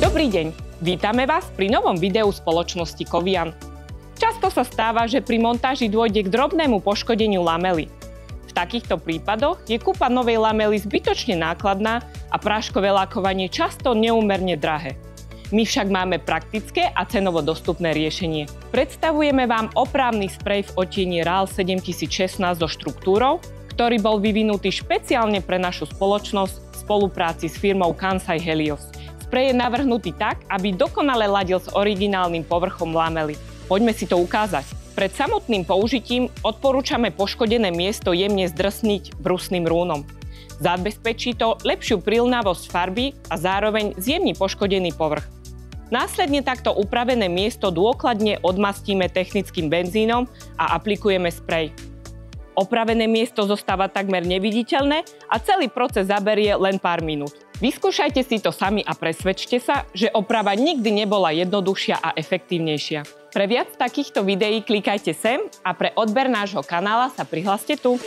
Dobrý deň, vítame vás pri novom videu spoločnosti Kovian. Často sa stáva, že pri montáži dôjde k drobnému poškodeniu lamely. V takýchto prípadoch je kúpa novej lamely zbytočne nákladná a práškové lakovanie často neúmerne drahé. My však máme praktické a cenovo dostupné riešenie. Predstavujeme vám opravný sprej v odtieni RAL 7016 so štruktúrou, ktorý bol vyvinutý špeciálne pre našu spoločnosť v spolupráci s firmou Kansai Helios. Sprej je navrhnutý tak, aby dokonale ladil s originálnym povrchom lamely. Poďme si to ukázať. Pred samotným použitím odporúčame poškodené miesto jemne zdrsniť brusným rúnom. Zabezpečí to lepšiu prilnavosť farby a zároveň zjemní poškodený povrch. Následne takto upravené miesto dôkladne odmastíme technickým benzínom a aplikujeme sprej. Opravené miesto zostáva takmer neviditeľné a celý proces zaberie len pár minút. Vyskúšajte si to sami a presvedčte sa, že oprava nikdy nebola jednoduchšia a efektívnejšia. Pre viac takýchto videí klikajte sem a pre odber nášho kanála sa prihláste tu.